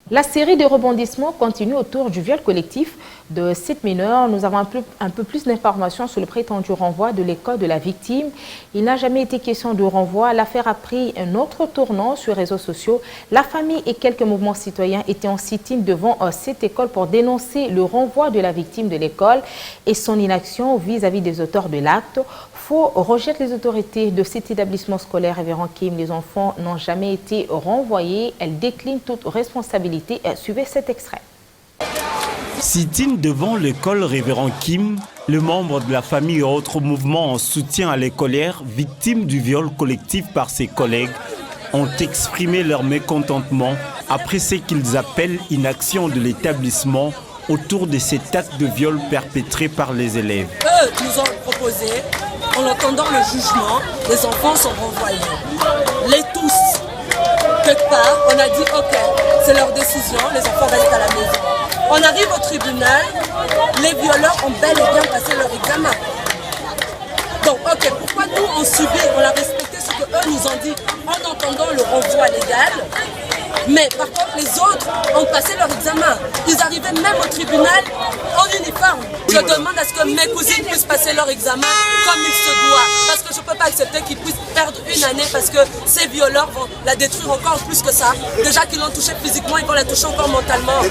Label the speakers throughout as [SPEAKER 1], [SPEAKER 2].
[SPEAKER 1] La série de rebondissements continue autour du viol collectif de 7 mineurs. Nous avons un peu plus d'informations sur le prétendu renvoi de l'école de la victime. Il n'a jamais été question de renvoi. L'affaire a pris un autre tournant sur les réseaux sociaux. La famille et quelques mouvements citoyens étaient en sit-in devant cette école pour dénoncer le renvoi de la victime de l'école et son inaction vis-à-vis des auteurs de l'acte. Faux rejette les autorités de cet établissement scolaire. Révérend Kim, les enfants n'ont jamais été renvoyés. Elle décline toute responsabilité. Suivez cet extrait.
[SPEAKER 2] Sit-in devant l'école Révérend Kim, le membre de la famille et autres mouvements en soutien à l'écolière, victime du viol collectif par ses collègues, ont exprimé leur mécontentement après ce qu'ils appellent inaction de l'établissement autour de cet acte de viol perpétré par les élèves.
[SPEAKER 3] Eux nous ont proposé, en entendant le jugement, les enfants sont renvoyés. Les tous. Quelque part, on a dit ok, c'est leur décision, les enfants restent à la maison. On arrive au tribunal, les violeurs ont bel et bien passé leur examen. Donc ok, pourquoi nous on subit, on a respecté ce que eux nous ont dit en entendant le renvoi légal, mais par contre les autres ont passé leur examen. Ils arrivaient même au tribunal en uniforme. Je demande à ce que mes cousines puissent passer leur examen comme il se doit. Parce que je ne peux pas accepter qu'ils puissent perdre une année parce que ces violeurs vont la détruire encore plus que ça. Déjà qu'ils l'ont touchée physiquement, ils vont la toucher encore mentalement.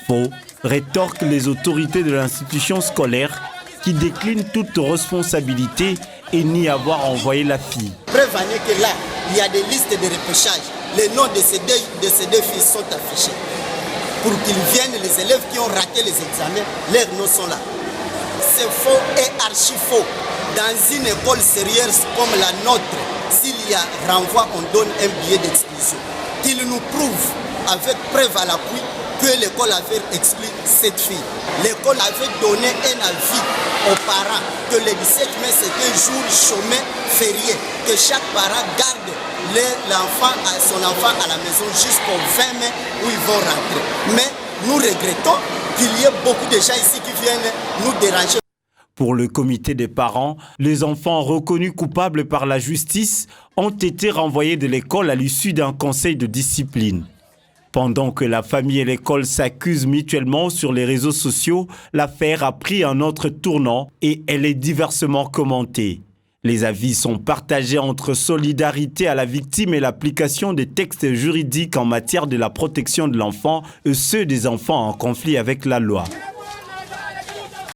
[SPEAKER 2] Faux, rétorquent les autorités de l'institution scolaire qui déclinent toute responsabilité et nie avoir envoyé la fille.
[SPEAKER 4] Preuve en est que là, il y a des listes de repêchage. Les noms de ces deux filles sont affichés. Pour qu'ils viennent, les élèves qui ont raté les examens, leurs noms sont là. C'est faux et archi faux. Dans une école sérieuse comme la nôtre, s'il y a renvoi, on donne un billet d'exclusion. Qu'ils nous prouvent avec preuve à l'appui que l'école avait exclu cette fille. L'école avait donné un avis aux parents que le 17 mai c'était jour chômé férié, que chaque parent garde son enfant à la maison jusqu'au 20 mai où ils vont rentrer. Mais nous regrettons qu'il y ait beaucoup de gens ici qui viennent nous déranger.
[SPEAKER 2] Pour le comité des parents, les enfants reconnus coupables par la justice ont été renvoyés de l'école à l'issue d'un conseil de discipline. Pendant que la famille et l'école s'accusent mutuellement sur les réseaux sociaux, l'affaire a pris un autre tournant et elle est diversement commentée. Les avis sont partagés entre solidarité à la victime et l'application des textes juridiques en matière de la protection de l'enfant et ceux des enfants en conflit avec la loi.